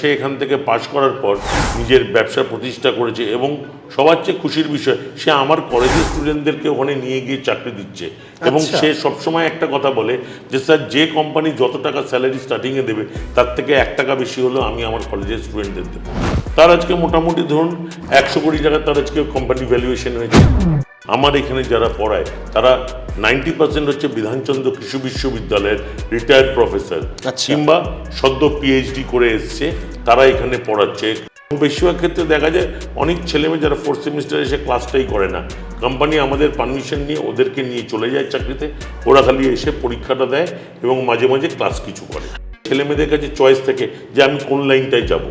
সে এখান থেকে পাশ করার পর নিজের ব্যবসা প্রতিষ্ঠা করেছে এবং সবার চেয়ে খুশির বিষয় সে আমার কলেজের স্টুডেন্টদেরকে ওখানে নিয়ে গিয়ে চাকরি দিচ্ছে এবং সে সবসময় একটা কথা বলে যে স্যার যে কোম্পানি যত টাকা স্যালারি স্টার্টিংয়ে দেবে তার থেকে 1 টাকা বেশি হলেও আমি আমার কলেজের স্টুডেন্টদের দেবো। তার আজকে মোটামুটি ধরুন 100 কোটি টাকা তার আজকে কোম্পানি ভ্যালুয়েশন হয়েছে। আমার এখানে যারা পড়ায় তারা 90% হচ্ছে বিধানচন্দ্র কৃষি বিশ্ববিদ্যালয়ের রিটায়ার্ড প্রফেসর কিংবা সদ্য পিএইচডি করে এসছে, তারা এখানে পড়াচ্ছে। বেশিরভাগ ক্ষেত্রে দেখা যায় অনেক ছেলেমেয়ে যারা 4th সেমিস্টারে এসে ক্লাসটাই করে না, কোম্পানি আমাদের পারমিশন নিয়ে ওদেরকে নিয়ে চলে যায় চাকরিতে, ওরা খালি এসে পরীক্ষাটা দেয় এবং মাঝে মাঝে ক্লাস কিছু করে। ছেলেমেয়েদের কাছে চয়েস থাকে যে আমি কোন লাইনটায় যাব,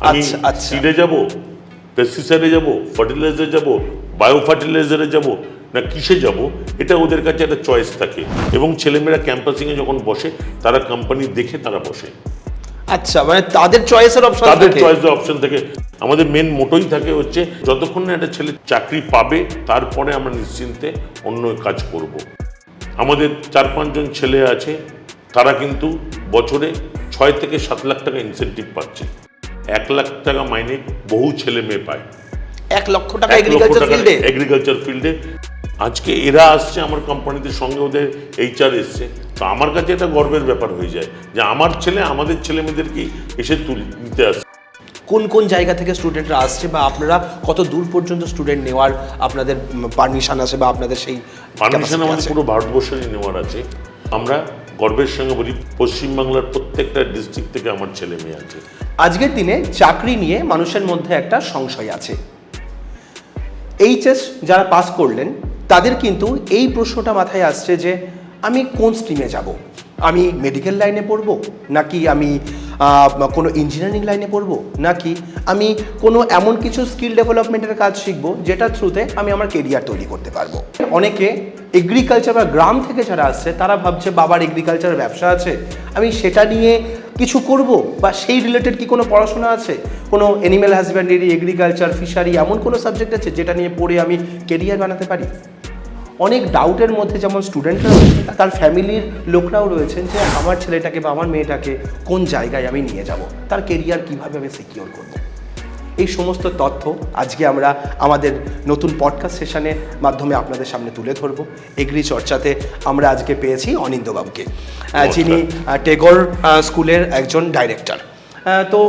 আমি সিডে যাব, পেস্টিসাইডে যাব, ফার্টিলাইজারে যাব, বায়ো ফার্টিলাইজারে যাব না কিসে যাব, এটা ওদের কাছে একটা চয়েস থাকে। এবং ছেলেমেয়েরা ক্যাম্পাসিংয়ে যখন বসে তারা কোম্পানি দেখে তারা বসে। আচ্ছা, মানে তাদের চয়েসের অপশন, তাদের চয়েসের অপশন থাকে। আমাদের মেন মোটোই থাকে হচ্ছে যতক্ষণ না একটা ছেলে চাকরি পাবে তারপরে আমরা নিশ্চিন্তে অন্য কাজ করব। আমাদের 4-5 জন ছেলে আছে, তারা কিন্তু বছরে 6 থেকে 7 লাখ টাকা ইনসেন্টিভ পাচ্ছে। 1 লাখ টাকা মাইনে বহু ছেলে মেয়ে পায়। 1 লক্ষ টাকা এগ্রিকালচার ফিল্ডে আজকে এরা আসছে আমার কোম্পানিতে, সঙ্গে ওদের HR এসছে। তো আমার কাছে এটা গর্বের ব্যাপার হয়ে যায় যে আমার ছেলে আমাদের ছেলে মেয়েদেরকে এসে নিতে আসছে। কোন কোন জায়গা থেকে স্টুডেন্টরা আসছে বা আপনারা কত দূর পর্যন্ত স্টুডেন্ট নেওয়ার আপনাদের পারমিশন আছে বা আপনাদের সেই পারমিশন আমাদের পুরো ভারতবর্ষেরই নেওয়ার আছে। আমরা গর্বের সঙ্গে বলি পশ্চিমবাংলার প্রত্যেকটা ডিস্ট্রিক্ট থেকে আমার ছেলে মেয়ে আছে। আজকের দিনে চাকরি নিয়ে মানুষের মধ্যে একটা সংশয় আছে। HS যারা পাস করলেন তাদের কিন্তু এই প্রশ্নটা মাথায় আসছে যে আমি কোন স্ট্রিমে যাব, আমি মেডিকেল লাইনে পড়ব নাকি আমি কোনো ইঞ্জিনিয়ারিং লাইনে পড়ব নাকি আমি কোনো এমন কিছু স্কিল ডেভেলপমেন্টের কাজ শিখবো যেটার থ্রুতে আমি আমার কেরিয়ার তৈরি করতে পারবো। অনেকে এগ্রিকালচার বা গ্রাম থেকে যারা আসছে তারা ভাবছে বাবার এগ্রিকালচার ব্যবসা আছে, আমি সেটা নিয়ে কিছু করব বা সেই রিলেটেড কি কোনো পড়াশোনা আছে, কোনো অ্যানিম্যাল হাজব্যান্ডারি, এগ্রিকালচার, ফিশারি এমন কোনো সাবজেক্ট আছে যেটা নিয়ে পড়ে আমি কেরিয়ার বানাতে পারি। অনেক ডাউটের মধ্যে যেমন স্টুডেন্টরা রয়েছে তার ফ্যামিলির লোকরাও রয়েছেন যে আমার ছেলেটাকে বা আমার মেয়েটাকে কোন জায়গায় আমি নিয়ে যাব, তার কেরিয়ার কীভাবে আমি সিকিওর করব। এই সমস্ত তথ্য আজকে আমরা আমাদের নতুন পডকাস্ট সেশনের মাধ্যমে আপনাদের সামনে তুলে ধরব। এগ্রি চর্চাতে আমরা আজকে পেয়েছি অনিন্দ্যবাবুকে, যিনি টেগোর স্কুলের একজন ডাইরেক্টর। তো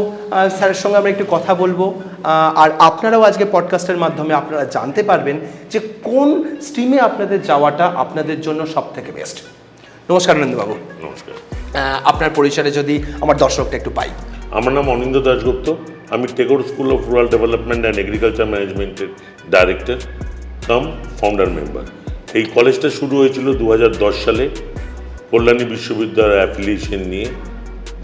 স্যারের সঙ্গে আমরা একটু কথা বলবো, আর আপনারাও আজকে পডকাস্টের মাধ্যমে আপনারা জানতে পারবেন যে কোন স্ট্রিমে আপনাদের যাওয়াটা আপনাদের জন্য সব থেকে বেস্ট। নমস্কার অনিন্দ্যবাবু। নমস্কার। আপনার পরিচয়ে যদি আমার দর্শকটা একটু পাই। আমার নাম অনিন্দ্য দাশগুপ্ত, আমি Tagore school of rural development and agriculture ম্যানেজমেন্টের ডাইরেক্টর কাম ফাউন্ডার মেম্বার। এই কলেজটা শুরু হয়েছিল 2010 সালে কল্যাণী বিশ্ববিদ্যালয়ের অ্যাফিলিয়েশন নিয়ে।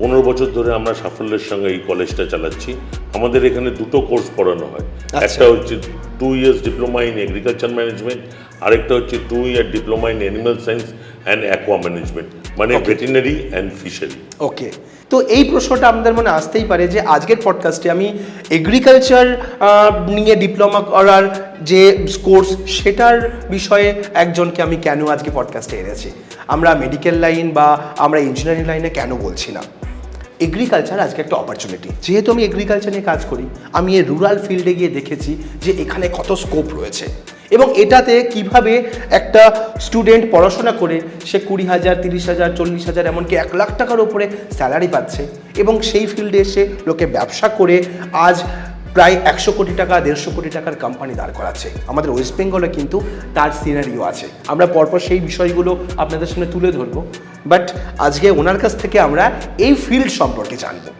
15 বছর ধরে আমরা সাফল্যের সঙ্গে এই কলেজটা চালাচ্ছি। আমাদের এখানে 2টো কোর্স পড়ানো হয়, একটা হচ্ছে 2 years diploma in agriculture management, আরেকটা হচ্ছে 2 year diploma in animal science and aqua management, মানে ভেটেরিনারি অ্যান্ড ফিশারি। ওকে, তো এই প্রশ্নটা আমাদের মনে আসতেই পারে যে আজকের পডকাস্টে আমি এগ্রিকালচার নিয়ে ডিপ্লোমা করার যে কোর্স সেটার বিষয়ে একজনকে আমি কেন আজকে পডকাস্টে এনেছি। আমরা মেডিকেল লাইন বা আমরা ইঞ্জিনিয়ারিং লাইনে কেন বলছি না, এগ্রিকালচার আজকে একটা অপরচুনিটি। যেহেতু আমি এগ্রিকালচার নিয়ে কাজ করি, আমি এই রুরাল ফিল্ডে গিয়ে দেখেছি যে এখানে কত স্কোপ রয়েছে এবং এটাতে কিভাবে একটা স্টুডেন্ট পড়াশোনা করে সে 20,000, 30,000, 40,000 এমনকি 1 লাখ টাকার উপরে স্যালারি পাচ্ছে এবং সেই ফিল্ডে এসে লোকে ব্যবসা করে আজ প্রায় 100 কোটি টাকা, 150 কোটি টাকার কোম্পানি দাঁড় করাচ্ছে। আমাদের ওয়েস্ট বেঙ্গলে কিন্তু তার সিনারিও আছে, আমরা পরপর সেই বিষয়গুলো আপনাদের সামনে তুলে ধরবো। বাট আজকে ওনার কাছ থেকে আমরা এই ফিল্ড সম্পর্কে জানবো।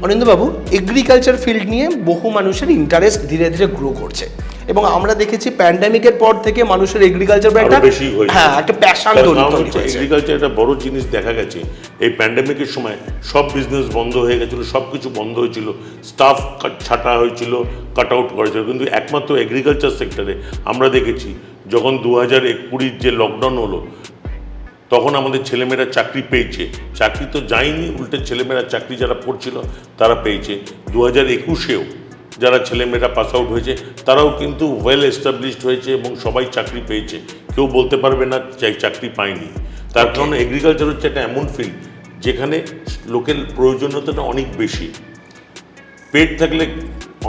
অনিন্দ্যবাবু, এগ্রিকালচার ফিল্ড নিয়ে বহু মানুষের ইন্টারেস্ট ধীরে ধীরে গ্রো করছে এবং আমরা দেখেছি প্যান্ডেমিকের পর থেকে মানুষের এগ্রিকালচার একটা বেশি হয়েছে, একটা প্যাশন তৈরি হয়েছে। এগ্রিকালচার একটা বড় জিনিস দেখা গেছে এই প্যান্ডেমিকের সময়, সব বিজনেস বন্ধ হয়ে গেছিল, সব কিছু বন্ধ হয়েছিল, স্টাফ ছাঁটা হয়েছিল, কাট আউট করেছিল, কিন্তু একমাত্র এগ্রিকালচার সেক্টরে আমরা দেখেছি যখন 2020 যে লকডাউন হলো তখন আমাদের ছেলেমেয়েরা চাকরি পেয়েছে। চাকরি তো যায়নি, উল্টে ছেলেমেয়েরা চাকরি যারা পড়ছিল তারা পেয়েছে। 2021-এও যারা ছেলেমেয়েরা পাস আউট হয়েছে তারাও কিন্তু ওয়েল এস্টাবলিশড হয়েছে এবং সবাই চাকরি পেয়েছে, কেউ বলতে পারবে না চাকরি পায়নি। তার কারণে এগ্রিকালচার হচ্ছে একটা এমন ফিল্ড যেখানে লোকের প্রয়োজনীয়তাটা অনেক বেশি পেট থাকলে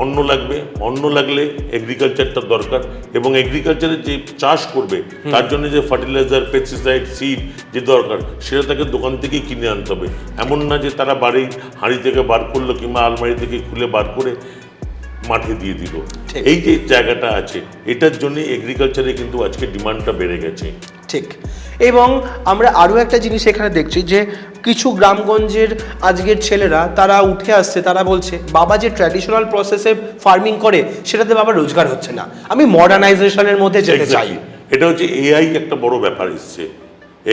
অন্ন লাগবে, অন্ন লাগলে এগ্রিকালচারটা দরকার, এবং এগ্রিকালচারে যে চাষ করবে তার জন্য যে ফার্টিলাইজার, পেস্টিসাইড, সিড যে দরকার সেটা তাকে দোকান থেকেই কিনে আনতে হবে। এমন না যে তারা বাড়ি হাঁড়ি থেকে বার করলো কিংবা আলমারি থেকে খুলে বার করে মাঠে দিয়ে দিল। এই যে জায়গাটা আছে, এটার জন্য এগ্রিকালচারে কিন্তু আজকে ডিমান্ডটা বেড়ে গেছে। ঠিক। এবং আমরা আরও একটা জিনিস এখানে দেখছি যে কিছু গ্রামগঞ্জের আজকের ছেলেরা তারা উঠে আসছে, তারা বলছে বাবা যে ট্র্যাডিশনাল প্রসেসে ফার্মিং করে সেটাতে বাবার রোজগার হচ্ছে না, আমি মডার্নাইজেশনের মধ্যে যেতে চাই। এটা হচ্ছে এআই একটা বড় ব্যাপার এসছে।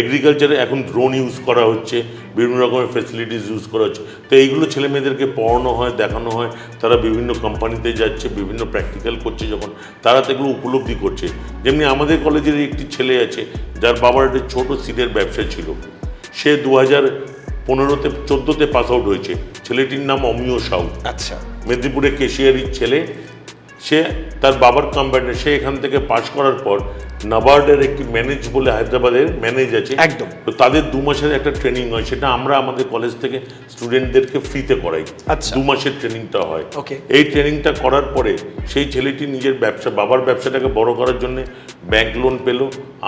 এগ্রিকালচারে এখন ড্রোন ইউজ করা হচ্ছে, বিভিন্ন রকমের ফেসিলিটিস ইউজ করা হচ্ছে। তো এইগুলো ছেলে মেয়েদেরকে পড়ানো হয়, দেখানো হয়, তারা বিভিন্ন কোম্পানিতে যাচ্ছে, বিভিন্ন প্র্যাকটিক্যাল করছে, যখন তারা তো এগুলো উপলব্ধি করছে। যেমনি আমাদের কলেজের একটি ছেলে আছে যার বাবার একটা ছোটো সিডের ব্যবসা ছিল, সে 2015-তে 14-তে পাস আউট হয়েছে। ছেলেটির নাম অমিয় সাউ। আচ্ছা। মেদিনীপুরে কেশিয়ারির ছেলে। সে তার বাবার কোম্পানি, সে এখান থেকে পাশ করার পর নাবার্ডের একটি ম্যানেজ বলে হায়দ্রাবাদের ম্যানেজ আছে, একদম, তো তাদের 2 মাসের একটা ট্রেনিং হয়, সেটা আমরা আমাদের কলেজ থেকে স্টুডেন্টদেরকে ফ্রিতে করাই। আচ্ছা। 2 মাসের ট্রেনিংটা হয়। ওকে। এই ট্রেনিংটা করার পরে সেই ছেলেটি নিজের ব্যবসা, বাবার ব্যবসাটাকে বড় করার জন্য ব্যাংক লোন পেল।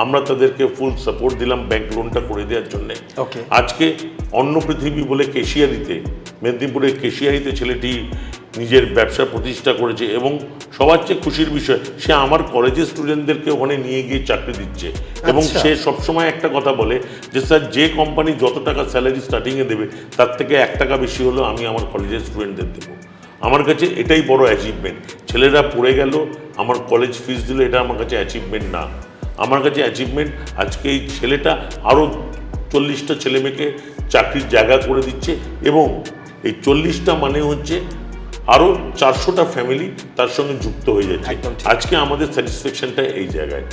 আমরা তাদেরকে ফুল সাপোর্ট দিলাম ব্যাংক লোনটা করে দেওয়ার জন্য। ওকে। আজকে অন্য পৃথিবী বলে কেশিয়ারিতে, মেদিনীপুরের কেশিয়ারিতে ছেলেটি নিজের ব্যবসা প্রতিষ্ঠা করেছে, এবং সবার চেয়ে খুশির বিষয় সে আমার কলেজের স্টুডেন্টদেরকে ওখানে নিয়ে গিয়ে চাকরি দিচ্ছে। এবং সে সবসময় একটা কথা বলে যে স্যার, যে কোম্পানি যত টাকা স্যালারি স্টার্টিংয়ে দেবে তার থেকে 1 টাকা বেশি হলেও আমি আমার কলেজের স্টুডেন্টদের দেবো। আমার কাছে এটাই বড় অ্যাচিভমেন্ট। ছেলেরা পড়ে গেল, আমার কলেজ ফিস দিল, এটা আমার কাছে অ্যাচিভমেন্ট না। আমার কাছে অ্যাচিভমেন্ট আজকে এই ছেলেটা আরও 40টা ছেলেমেয়েকে চাকরির জায়গা করে দিচ্ছে, এবং এই 40টা মানে হচ্ছে আরও 400টা ফ্যামিলি তার সঙ্গে যুক্ত হয়ে যাচ্ছে। আজকে আমাদের স্যাটিসফ্যাকশনটা এই জায়গায়।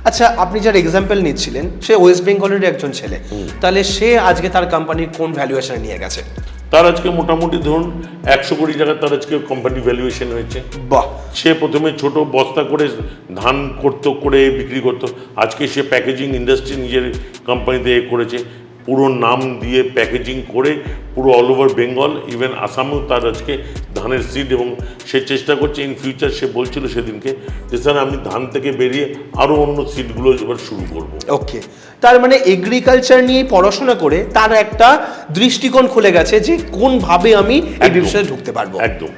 আচ্ছা, আপনি যার এক্সাম্পল নিচ্ছিলেন সে ওয়েস্ট বেঙ্গলের একজন ছেলে, তাহলে সে আজকে তার কোম্পানির কোন ভ্যালুয়েশনে নিয়ে গেছে? তার আজকে মোটামুটি ধরুন 100 কোটি টাকা তার আজকে কোম্পানি ভ্যালুয়েশন হয়েছে। বাহ। সে প্রথমে ছোট বস্তা করে ধান করতো, করে বিক্রি করতো, আজকে সে প্যাকেজিং ইন্ডাস্ট্রি নিজের কোম্পানিতে করেছে, পুরো নাম দিয়ে প্যাকেজিং করে পুরো অল ওভার বেঙ্গল, ইভেন আসামেও তার আজকে ধানের সিড, এবং সে চেষ্টা করছে ইন ফিউচার। সে বলছিল সেদিনকে যে স্যার, আমি ধান থেকে বেরিয়ে আরও অন্য সিডগুলো এবার শুরু করব। ওকে, তার মানে এগ্রিকালচার নিয়ে পড়াশোনা করে তার একটা দৃষ্টিকোণ খুলে গেছে যে কোনভাবে আমি এই ব্যবসায় ঢুকতে পারবো। একদম।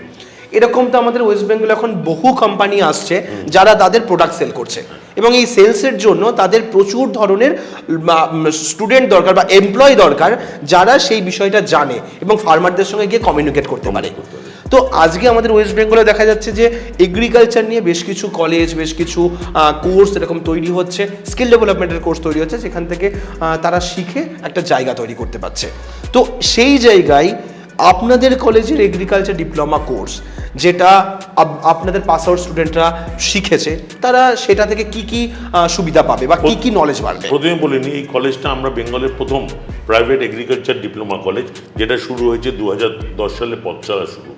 এরকম তো আমাদের ওয়েস্ট বেঙ্গল এখন বহু কোম্পানি আসছে যারা তাদের প্রোডাক্ট সেল করছে, এবং এই সেলসের জন্য তাদের প্রচুর ধরনের স্টুডেন্ট দরকার বা এমপ্লয় দরকার যারা সেই বিষয়টা জানে এবং ফার্মারদের সঙ্গে গিয়ে কমিউনিকেট করতে পারে। তো আজকে আমাদের ওয়েস্ট বেঙ্গলে দেখা যাচ্ছে যে এগ্রিকালচার নিয়ে বেশ কিছু কলেজ, বেশ কিছু কোর্স এরকম তৈরি হচ্ছে, স্কিল ডেভেলপমেন্টের কোর্স তৈরি হচ্ছে, যেখান থেকে তারা শিখে একটা জায়গা তৈরি করতে পারছে। তো সেই জায়গায় আপনাদের কলেজের এগ্রিকালচার ডিপ্লোমা কোর্স, যেটা আপনাদের পাস আউট স্টুডেন্টরা শিখেছে, তারা সেটা থেকে কি কি সুবিধা পাবে বা কি কি নলেজ বাড়বে? প্রথমে বলিনি, এই কলেজটা আমরা বেঙ্গলের প্রথম প্রাইভেট এগ্রিকালচার ডিপ্লোমা কলেজ, যেটা শুরু হয়েছে 2010 সালে পথ চলা শুরু।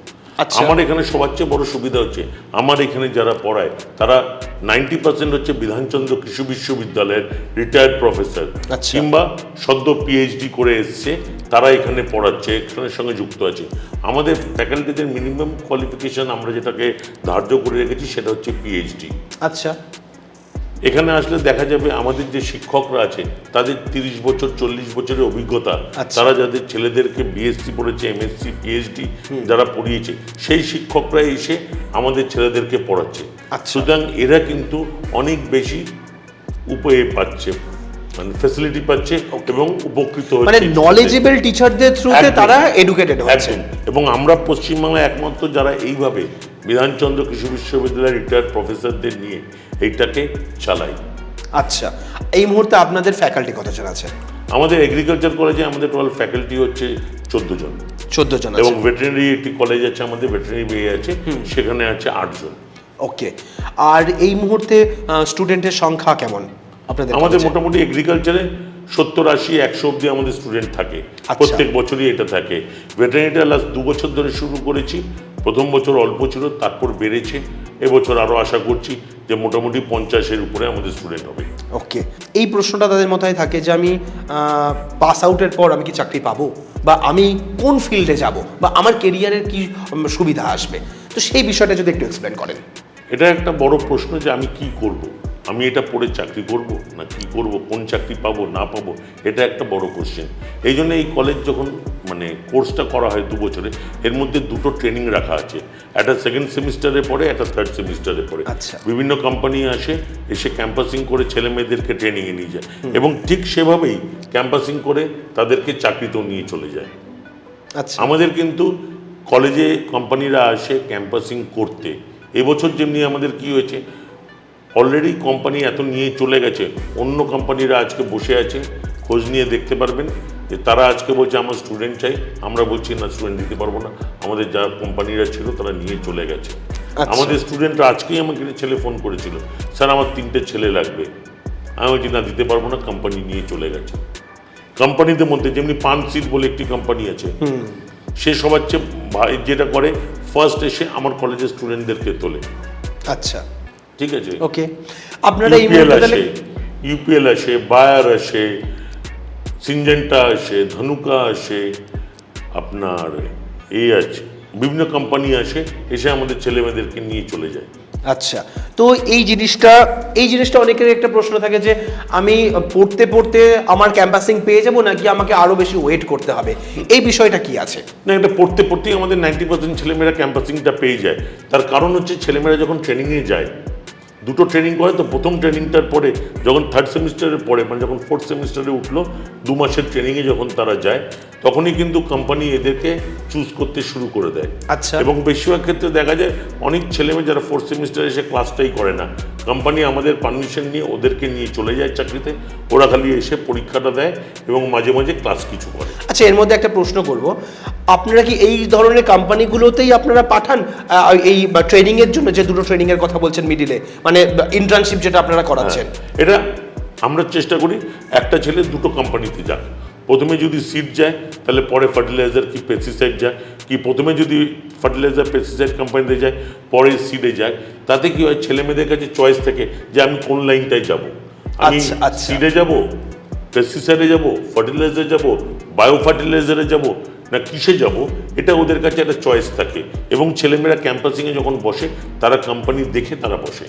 আমার এখানে সবার চেয়ে বড় সুবিধা হচ্ছে আমার এখানে যারা পড়ায় তারা 90% হচ্ছে বিধানচন্দ্র কৃষি বিশ্ববিদ্যালয়ের রিটায়ার্ড প্রফেসর কিংবা সদ্য পিএইচডি করে এসছে, তারা এখানে পড়াচ্ছে, এখানের সঙ্গে যুক্ত আছে। আমাদের ফ্যাকাল্টিদের মিনিমাম কোয়ালিফিকেশন আমরা যেটাকে ধার্য করে রেখেছি সেটা হচ্ছে পিএইচডি। আচ্ছা। এখানে আসলে দেখা যাবে আমাদের যে শিক্ষকরা আছে তাদের 30 বছর 40 বছরের অভিজ্ঞতা, তারা যাদের ছেলেদেরকে বিএসসি পড়েছে, এমএসসি, পিএইচডি যারা পড়িয়েছে, সেই শিক্ষকরা এসে আমাদের ছেলেদেরকে পড়াচ্ছে। সুতরাং এরা কিন্তু অনেক বেশি পাচ্ছে, মানে ফ্যাসিলিটি পাচ্ছে এবং উপকৃত হচ্ছে, মানে নলেজেবল টিচারদের থ্রুতে তারা এডুকেটেড হচ্ছে। এবং আমরা পশ্চিমবাংলায় একমাত্র যারা এইভাবে বিধানচন্দ্র কৃষি বিশ্ববিদ্যালয়ের রিটায়ার্ড প্রফেসরদের নিয়ে এইটাকে চালাই। আচ্ছা, এই মুহূর্তে আপনাদের ফ্যাকাল্টি কতজন আছে? আমাদের এগ্রিকালচার কলেজে আমাদের টোটাল ফ্যাকাল্টি হচ্ছে 14 জন। 14 জন। এবং ভেটেরিনারি একটি কলেজ আছে আমাদের, ভেটেরিনারি বিএ আছে, সেখানে আছে 8 জন। ওকে। আর এই মুহূর্তে স্টুডেন্টের সংখ্যা কেমন আপনাদের? আমাদের মোটামুটি এগ্রিকালচারে 70-80-100 অব্দি আমাদের স্টুডেন্ট থাকে, প্রত্যেক বছরই এটা থাকে। ভেটেরিনারিটা লাস্ট 2 বছর ধরে শুরু করেছি, প্রথম বছর অল্প ছিল, তারপর বেড়েছে, এবছর আরও আশা করছি যে মোটামুটি 50-এর উপরে আমাদের স্টুডেন্ট হবে। ওকে। এই প্রশ্নটা তাদের মাথায় থাকে যে আমি পাস আউটের পর আমি কি চাকরি পাবো, বা আমি কোন ফিল্ডে যাব বা আমার কেরিয়ারের কি সুবিধা আসবে, তো সেই বিষয়টা যদি একটু এক্সপ্লেন করেন। এটা একটা বড় প্রশ্ন যে আমি কি করব, আমি এটা পড়ে চাকরি করব না কি করব, কোন চাকরি পাবো না পাবো, এটা একটা বড় কোশ্চেন। এই জন্য এই কলেজ যখন মানে কোর্সটা করা হয় 2 বছরে, এর মধ্যে 2টো ট্রেনিং রাখা আছে, একটা সেকেন্ড সেমিস্টারে পড়ে, একটা থার্ড সেমিস্টারে পড়ে। আচ্ছা। বিভিন্ন কোম্পানি এসে ক্যাম্পাসিং করে ছেলে মেয়েদেরকে ট্রেনিংয়ে নিয়ে যায় এবং ঠিক সেভাবেই ক্যাম্পাসিং করে তাদেরকে চাকরিতেও নিয়ে চলে যায়। আচ্ছা। আমাদের কিন্তু কলেজে কোম্পানিরা আসে ক্যাম্পাসিং করতে। এবছর যেমনি আমাদের কি হয়েছে, অলরেডি কোম্পানি এত নিয়ে চলে গেছে, অন্য কোম্পানিরা আজকে বসে আছে, খোঁজ নিয়ে দেখতে পারবেন যে তারা আজকে বলছে আমার স্টুডেন্ট চাই, আমরা বলছি না স্টুডেন্ট দিতে পারবো না, আমাদের যা কোম্পানিরা ছিল তারা নিয়ে চলে গেছে। আমাদের স্টুডেন্টরা আজকেই আমাকে ছেলে ফোন করেছিল, স্যার আমার 3টে ছেলে লাগবে, আমি বলছি না দিতে পারবো না, কোম্পানি নিয়ে চলে গেছে। কোম্পানিদের মধ্যে যেমনি পানসিট বলে একটি কোম্পানি আছে, সে সবার চেয়ে যেটা করে ফার্স্ট এসে আমার কলেজের স্টুডেন্টদেরকে তোলে। আচ্ছা, ঠিক আছে। ওকে, আপনারা এই ইউপিএল আসে, বায়ার আসে, সিনজেন্টা আসে, ধনুকা আসে, আপনার এই আছে, বিভিন্ন কোম্পানি আসে, এসে আমাদের ছেলেমেয়েদেরকে নিয়ে চলে যায়। আচ্ছা, তো এই জিনিসটা অনেকের একটা প্রশ্ন থাকে যে আমি পড়তে পড়তে আমার ক্যাম্পাসিং পেয়ে যাব নাকি আমাকে আরো বেশি ওয়েট করতে হবে, এই বিষয়টা কি আছে? না, এটা পড়তে পড়তেই আমাদের 90% ছেলেমেয়েরা ক্যাম্পাসিংটা পেয়ে যায়। তার কারণ হচ্ছে ছেলেমেয়েরা যখন ট্রেনিংয়ে যায়, 2টো ট্রেনিং করে, তো প্রথম ট্রেনিংটার পরে যখন থার্ড সেমিস্টারে পড়ে, মানে যখন 4th সেমিস্টারে উঠলো, 2 মাসের ট্রেনিংয়ে যখন তারা যায়, তখনই কিন্তু কোম্পানি এদেরকে চুজ করতে শুরু করে দেয়। আচ্ছা। এবং বেশিরভাগ ক্ষেত্রে দেখা যায় অনেক ছেলেমেয়ে যারা 4th সেমিস্টারে এসে ক্লাসটাই করে না, কোম্পানি আমাদের পারমিশন নিয়ে ওদেরকে নিয়ে চলে যায় চাকরিতে, ওরা খালি এসে পরীক্ষাটা দেয় এবং মাঝে মাঝে ক্লাস কিছু করে। আচ্ছা, এর মধ্যে একটা প্রশ্ন করব, আপনারা কি এই ধরনের কোম্পানিগুলোতেই আপনারা পাঠান এই ট্রেনিং এর জন্য, যে 2টো ট্রেনিং এর কথা বলছেন মিডিলে, মানে ইন্টার্নশিপ যেটা আপনারা করাচ্ছেন? এটা আমরা চেষ্টা করি একটা ছেলে 2টো কোম্পানিতে যাক। প্রথমে যদি সিড যায় তাহলে পরে ফার্টিলাইজার কি পেস্টিসাইড যায়, কি প্রথমে যদি ফার্টিলাইজার পেস্টিসাইড কোম্পানিতে যায় পরে সিডে যায়। তাতে কি হয়, ছেলে মেয়েদের কাছে চয়েস থাকে যে আমি কোন লাইনটায় যাব, আমি সিডে যাব, পেস্টিসাইডে যাব, ফার্টিলাইজারে যাব, বায়ো ফার্টিলাইজারে যাব না কিসে যাব, এটা ওদের কাছে একটা চয়েস থাকে। এবং ছেলেমেয়েরা ক্যাম্পাসিংয়ে যখন বসে তারা কোম্পানি দেখে তারা বসে।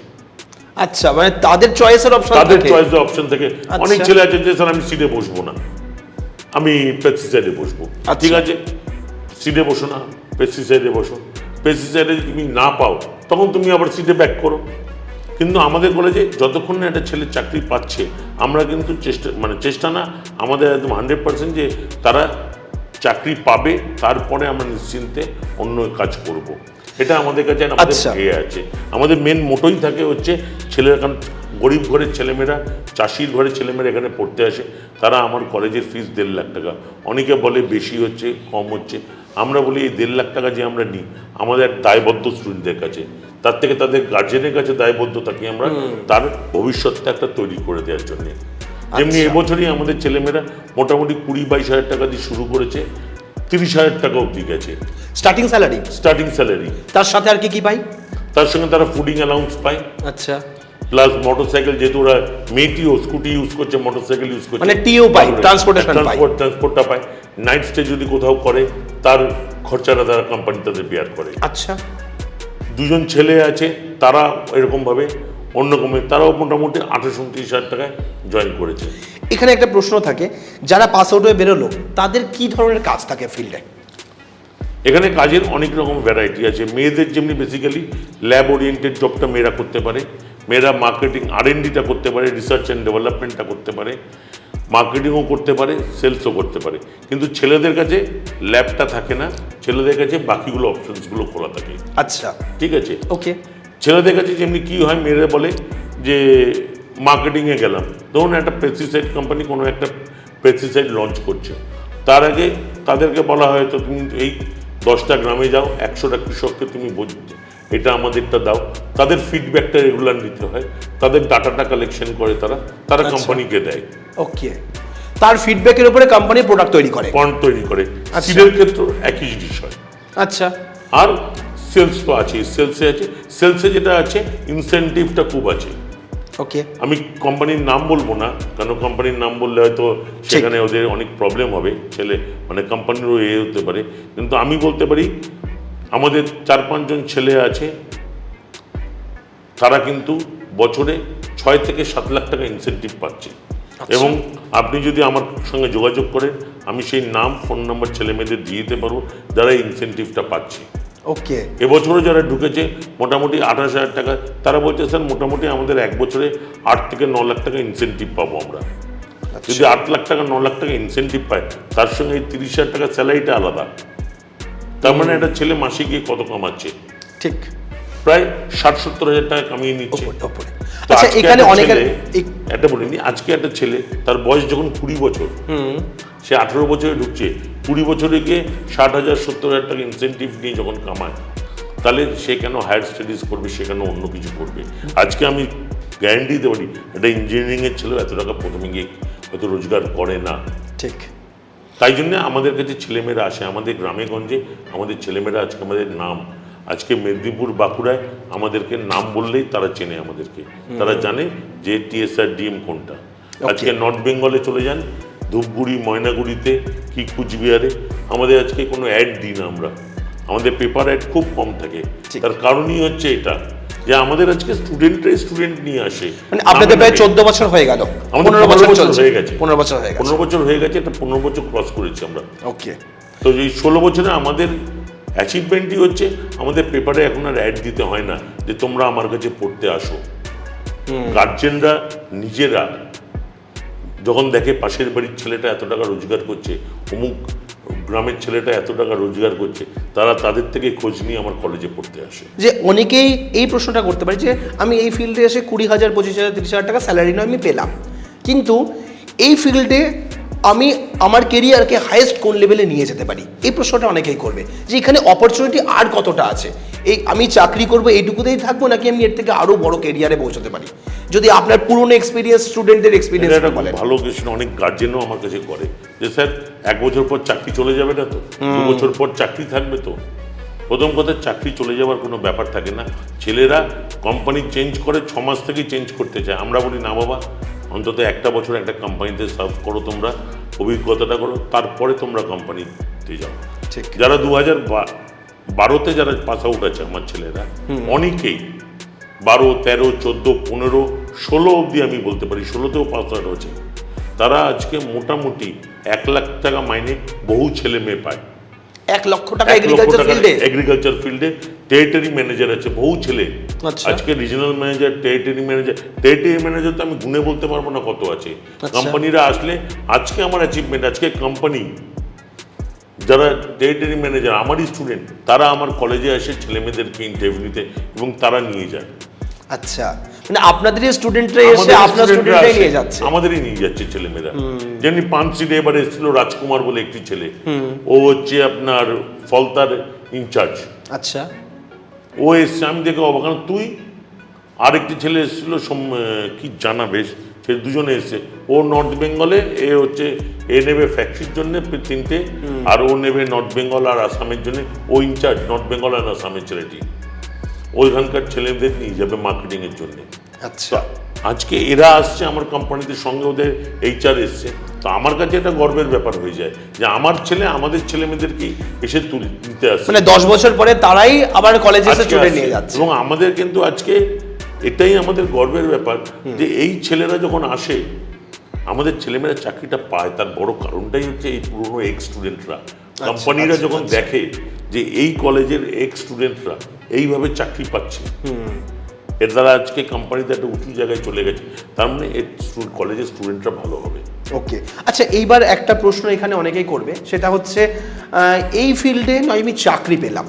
আচ্ছা, মানে তাদের চয়েসের অপশন, তাদের চয়েসের অপশন থাকে। অনেক ছেলে আছে যে স্যার আমি সিডে বসবো না, আমি পেস্টিসাইডে বসবো। ঠিক আছে, সিডে বসো না, পেস্টিসাইডে বসো। পেস্টিসাইডে যদি তুমি না পাও তখন তুমি আবার সিডে ব্যাক করো। কিন্তু আমাদের কলেজে যতক্ষণ না একটা ছেলে চাকরি পাচ্ছে, আমরা কিন্তু চেষ্টা না, আমাদের একদম 100% যে তারা চাকরি পাবে, তারপরে আমরা নিশ্চিন্তে অন্য কাজ করব। এটা আমাদের কাছে আমাদের আছে। আমাদের মেন মোটোই থাকে হচ্ছে ছেলেরা, কারণ গরিব ঘরের ছেলেমেয়েরা, চাষির ঘরের ছেলেমেয়েরা এখানে পড়তে আসে, তারা আমার কলেজের ফিস 1.5 লাখ টাকা। অনেকে বলে বেশি হচ্ছে কম হচ্ছে, আমরা বলি এই 1.5 লাখ টাকা যে আমরা নিই আমাদের দায়বদ্ধ স্টুডেন্টদের কাছে, তার থেকে তাদের গার্জেনের কাছে দায়বদ্ধ থাকি আমরা তার ভবিষ্যৎটা একটা তৈরি করে দেওয়ার জন্য। যেমনি এবছরই আমাদের ছেলেমেয়েরা মোটামুটি 20-22 হাজার টাকা দিয়ে শুরু করেছে, 30 হাজার টাকা অবধি গেছে স্টার্টিং স্যালারি। তার সাথে আর কি পাই? তার সঙ্গে তারা ফুডিং অ্যালাউন্স পায়। আচ্ছা, প্লাস মোটরসাইকেল, যেহেতু ওরা মেয়েটিও স্কুটি ইউজ করছে, মোটরসাইকেল ইউজ করছে, মানে টিও পায়, ট্রান্সপোর্টটা পায়। নাইট স্টে যদি কোথাও করে তার খরচাটা তারা কোম্পানি তাদের বেয়ার করে। আচ্ছা, 2জন ছেলে আছে তারা এরকমভাবে অন্য কোম্পানি, তারাও মোটামুটি 28-29 হাজার টাকায় জয়েন করেছে। এখানে একটা প্রশ্ন থাকে, যারা পাস আউট হয়ে বেরোলো তাদের কি ধরনের কাজ থাকে ফিল্ডে? এখানে কাজের অনেক রকম ভ্যারাইটি আছে। মেয়েদের যেমনি বেসিক্যালি ল্যাব ওরিয়েন্টেড জবটা মেয়েরা করতে পারে, মেয়েরা মার্কেটিং R&Dটা করতে পারে, রিসার্চ অ্যান্ড ডেভেলপমেন্টটা করতে পারে, মার্কেটিংও করতে পারে, সেলসও করতে পারে। কিন্তু ছেলেদের কাছে ল্যাবটা থাকে না, ছেলেদের কাছে বাকিগুলো অপশনসগুলো খোলা থাকে। আচ্ছা, ঠিক আছে, ওকে। ছেলেদের কাছে যেমনি কি হয়, মেয়েরা বলে যে মার্কেটিংয়ে গেলাম, ধরুন একটা পেস্টিসাইড কোম্পানি কোনো একটা পেস্টিসাইড লঞ্চ করছে, তার আগে তাদেরকে বলা হয় তো তুমি এই 10টা গ্রামে যাও, 100টা কৃষককে তুমি বুঝতে এটা আমাদেরটা দাও, তাদের ফিডব্যাকটা রেগুলার নিতে হয়, তাদের ডাটাটা কালেকশন করে তারা কোম্পানিকে দেয়। ওকে, তার ফিডব্যাকের উপরে কোম্পানি প্রোডাক্ট তৈরি করে। সিডের ক্ষেত্রে একই জিনিস হয়। আচ্ছা, আর সেলস তো আছে, সেলসে যেটা আছে ইনসেন্টিভটা খুব আছে। ওকে, আমি কোম্পানির নাম বলবো না, কারণ কোম্পানির নাম বললে হয়তো সেখানে ওদের অনেক প্রবলেম হবে, ছেলে মানে কোম্পানিরও হতে পারে। কিন্তু আমি বলতে পারি আমাদের 4-5 জন ছেলে আছে, তারা কিন্তু বছরে 6 থেকে 7 লাখ টাকা ইনসেনটিভ পাচ্ছে। এবং আপনি যদি আমার সঙ্গে যোগাযোগ করেন, আমি সেই নাম ফোন নাম্বার ছেলে মেয়েদের দিয়ে দিতে পারবো যারা ইনসেনটিভটা পাচ্ছে। ওকে, এবছরও যারা ঢুকেছে মোটামুটি 28,000 টাকা, তারা বলছে স্যার মোটামুটি আমাদের 1 বছরে 8 থেকে 9 লাখ টাকা ইনসেনটিভ পাবো আমরা। যদি 8 লাখ টাকা 9 লাখ টাকা ইনসেনটিভ পায়, তার সঙ্গে এই 30,000 টাকা স্যালারিটা আলাদা। তার মানে একটা ছেলে মাসে গিয়ে কত কামাচ্ছে? ঠিক, প্রায় 60-70 হাজার টাকা কামিয়ে নিচ্ছে। তো আচ্ছা, আজকে এখানে একটা অনেকের ছেলে, একটা বলিনি, আজকে একটা ছেলে তার বয়স যখন 20 বছর, সে 18 বছরে ঢুকছে, 20 বছরে গিয়ে 60,000-70,000 টাকা ইনসেনটিভ নিয়ে যখন কামায়, তাহলে সে কেন হায়ার স্টাডিজ করবে, সে কেন অন্য কিছু করবে? আজকে আমি গ্যারান্টি দিতে পারি একটা ইঞ্জিনিয়ারিংয়ের ছেলে এত টাকা প্রথমে গিয়ে হয়তো রোজগার করে না। ঠিক, তাই জন্য আমাদের কাছে ছেলেমেয়েরা আসে, আমাদের গ্রামে গঞ্জে আমাদের ছেলেমেয়েরা, আজকে আমাদের নাম, আজকে মেদিনীপুর বাঁকুড়ায় আমাদেরকে নাম বললেই তারা চেনে আমাদেরকে, তারা জানে যে টিএসআর ডিএম কোনটা। আজকে নর্থ বেঙ্গলে চলে যান, ধূপগুড়ি, ময়নাগুড়িতে কি কুচবিহারে, আমাদের আজকে কোনো অ্যাড দিই না আমরা, আমাদের পেপার অ্যাড খুব কম থাকে। তার কারণই হচ্ছে এটা যে আমাদের আজকে স্টুডেন্ট নিয়ে আসে। মানে আপনাদের প্রায় 14 বছর হয়ে গেল, 15 বছর হয়ে গেছে, 15 বছর হয়ে গেছে, 15 বছর হয়ে গেছে, এটা 15 বছর ক্রস করেছি আমরা। ওকে, তো এই 16 বছরে আমাদের অ্যাচিভমেন্টই হচ্ছে আমাদের পেপারে এখন আর অ্যাড দিতে হয় না যে তোমরা আমার কাছে পড়তে আসো। গার্জেনরা নিজেরা যখন দেখে পাশের বাড়ির ছেলেটা এত টাকা রোজগার করছে, অমুক গ্রামের ছেলেটা এত টাকা রোজগার করছে, তারা তাদের থেকে খোঁজ নিয়ে আমার কলেজে পড়তে আসে। যে অনেকেই এই প্রশ্নটা করতে পারে যে আমি এই ফিল্ডে এসে 20,000, 25,000, 30,000 টাকা স্যালারি নয় আমি পেলাম, কিন্তু এই ফিল্ডে আমি আমার কেরিয়ারকে হাইয়েস্ট কোন লেভেলে নিয়ে যেতে পারি, এই প্রশ্নটা অনেকেই করবে যে এখানে অপরচুনিটি আর কতটা আছে, এই আমি চাকরি করবো এইটুকুতেই থাকবো নাকি আমি এর থেকে আরো বড় কেরিয়ারে পৌঁছতে পারি? যদি আপনার পুরনো এক্সপিরিয়েন্স, স্টুডেন্টদের এক্সপিরিয়েন্স বলে। ভালো কিছু, অনেক গার্জেনও আমার কাছে করে যে স্যার 1 বছর পর চাকরি চলে যাবে না তো, 2 বছর পর চাকরি থাকবে তো। প্রথম কথা, চাকরি চলে যাওয়ার কোনো ব্যাপার থাকে না। ছেলেরা কোম্পানি চেঞ্জ করে 6 মাস থেকেই চেঞ্জ করতে চায়। আমরা বলি না বাবা, অন্তত 1টা বছর একটা কোম্পানিতে সার্ভ করো, তোমরা অভিজ্ঞতাটা করো, তারপরে তোমরা কোম্পানিতে যাও। ঠিক, যারা 2012-তে যারা পাস আউট আছে আমার ছেলেরা, অনেকেই 12, 13, 14, 15, 16 অবধি আমি বলতে পারি, 16তেও পাস আউট হয়েছে, তারা আজকে মোটামুটি 1 লাখ টাকা মাইনে বহু ছেলে মেয়ে পায়। 1 লক্ষ টাকা এগ্রিকালচার ফিল্ডে টেরিটরি ম্যানেজার আছে বহু ছেলে। আচ্ছা, আজকে রিজনাল ম্যানেজার, টেরিটরি ম্যানেজার তো আমি গুনে বলতে পারবো না কত আছে। কোম্পানিরা আসলে আজকে আমার অ্যাচিভমেন্ট, আজকে কোম্পানি যারা টেরিটরি ম্যানেজার আমারই স্টুডেন্ট, তারা আমার কলেজে আসে ছেলেমেয়েদেরকে ইন্টারভিউ নিতে এবং তারা নিয়ে যায়। আচ্ছা, মানে আপনাদেরই স্টুডেন্টরা এসে আপনার স্টুডেন্টরাই নিয়ে যাচ্ছে, আমাদেরই নিয়ে যাচ্ছে ছেলেমেয়েরা। যেমনি পানসিডে এবার এসেছিল রাজকুমার বলে একটি ছেলে, ও হচ্ছে আপনার ফলতার ইনচার্জ। আচ্ছা, ও এসছে, আমি দেখে অবাক। তুই আরেকটি ছেলে এসেছিল কি জানা বেশ, সে দুজনে এসছে। ও নর্থ বেঙ্গলে, এ হচ্ছে এ নেবে ফ্যাক্টরির জন্য 3টে, আর ও নেবে নর্থ বেঙ্গল আর আসামের জন্য। ও ইনচার্জ নর্থ বেঙ্গল আর আসামের ছেলেটি, ওইখানকার ছেলেদের নিয়ে যাবে মার্কেটিংয়ের জন্য। আচ্ছা, আজকে এরা আসছে আমার কোম্পানিতে, সঙ্গে ওদের HR এসছে। তো আমার কাছে এটা গর্বের ব্যাপার হয়ে যায় যে আমার ছেলে আমাদের ছেলে মেয়েদেরকে এসে তুলতে আসছে, মানে 10 বছর পরে তারাই আবার কলেজে এসে স্টুডেন্ট নিয়ে যাচ্ছে। এবং আমাদের কিন্তু আজকে এটাই আমাদের গর্বের ব্যাপার যে এই ছেলেরা যখন আসে, আমাদের ছেলেমেয়েরা চাকরিটা পায়, তার বড় কারণটাই হচ্ছে এই পুরনো এক্স স্টুডেন্টরা। কোম্পানিরা যখন দেখে যে এই কলেজের এক্স স্টুডেন্টরা এইভাবে চাকরি পাচ্ছে, এর দ্বারা আজকে কোম্পানিতে একটা উঁচু জায়গায় চলে গেছে, তার মানে কলেজের স্টুডেন্টরা ভালো হবে। ওকে, আচ্ছা, এইবার একটা প্রশ্ন এখানে অনেকেই করবে, সেটা হচ্ছে এই ফিল্ডে নয় আমি চাকরি পেলাম,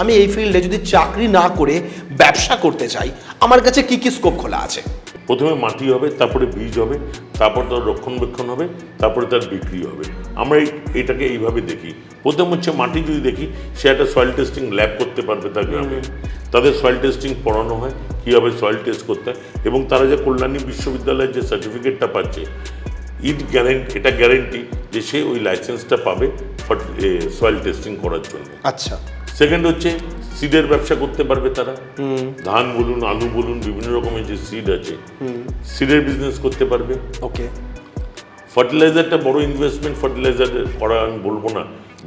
আমি এই ফিল্ডে যদি চাকরি না করে ব্যবসা করতে চাই, আমার কাছে কি কি স্কোপ খোলা আছে? প্রথমে মাটি হবে, তারপরে বীজ হবে, তারপর তার রক্ষণাবেক্ষণ হবে, তারপরে তার বিক্রি হবে। আমরা এটাকে এইভাবে দেখি। প্রথম হচ্ছে মাটি যদি দেখি, সে একটা সয়েল টেস্টিং ল্যাব করতে পারবে তার গ্রামে, তাদের সয়েল টেস্টিং পড়ানো হয় কীভাবে সয়েল টেস্ট করতে হয়, এবং তারা যে কল্যাণী বিশ্ববিদ্যালয়ের যে সার্টিফিকেটটা পাচ্ছে, এটা গ্যারেন্টি যে সে ওই লাইসেন্সটা পাবে সয়েল টেস্টিং করার জন্য। আচ্ছা, সেকেন্ড হচ্ছে সিডের ব্যবসা করতে পারবে তারা, ধান বলুন, আলু বলুন, বিভিন্ন রকমের যে সিড আছে, সিডের বিজনেস করতে পারবে। ওকে। ফার্টিলাইজারটা বড় ইনভেস্টমেন্ট, ফার্টিলাইজার করা আমি বলবো না,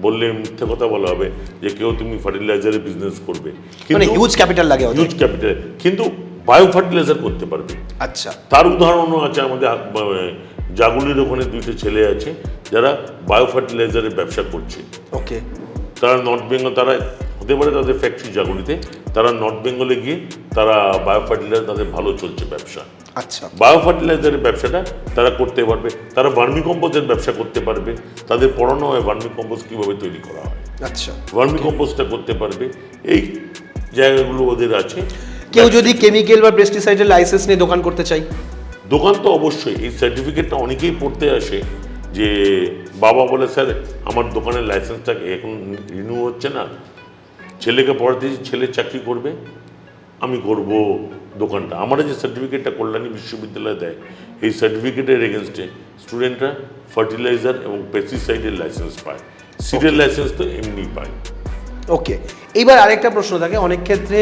বললে মিথ্যে কথা বলা হবে যে কেউ তুমি ফার্টিলাইজারের বিজনেস করবে, মানে হিউজ ক্যাপিটাল লাগে, হিউজ ক্যাপিটাল, কিন্তু বায়ো ফার্টিলাইজার করতে পারবে। আচ্ছা। তার উদাহরণও আছে আমাদের জাগুলির ওখানে 2টে ছেলে আছে যারা বায়ো ফার্টিলাইজারের ব্যবসা করছে। ওকে। তারা নর্থ বেঙ্গল, তারা হতে পারে তাদের ফ্যাক্টরি জাগুলিতে, তারা নর্থ বেঙ্গলে গিয়ে তারা বায়ো ফার্টিলাইজার, তাদের ভালো চলছে ব্যবসা। আচ্ছা। বায়ো ফার্টিলাইজারের ব্যবসাটা তারা করতে পারবে, তারা ভার্মি কম্পোস্টের ব্যবসা করতে পারবে, তাদের পড়ানো হয় ভার্মি কম্পোস্ট কীভাবে তৈরি করা হয়। আচ্ছা। ভার্মি কম্পোস্টটা করতে পারবে, এই জায়গাগুলো ওদের আছে। কেউ যদি কেমিক্যাল বা পেস্টিসাইডের লাইসেন্স নিয়ে দোকান করতে চাই? দোকান তো অবশ্যই, এই সার্টিফিকেটটা অনেকেই পড়তে আসে যে বাবা বলে স্যার আমার দোকানের লাইসেন্সটা এখন রিনিউ হচ্ছে না, ছেলেকে পড়াতে ছেলে চাকরি করবে, আমি করব দোকানটা। আমরা যে সার্টিফিকেটটা কল্যাণী বিশ্ববিদ্যালয়ে দেয়, এই সার্টিফিকেটের এগেনস্টে স্টুডেন্টরা ফার্টিলাইজার এবং পেস্টিসাইডের লাইসেন্স পায়, সিডের লাইসেন্স তো এমনি পায়। ওকে। এইবার আরেকটা প্রশ্ন থাকে, অনেক ক্ষেত্রে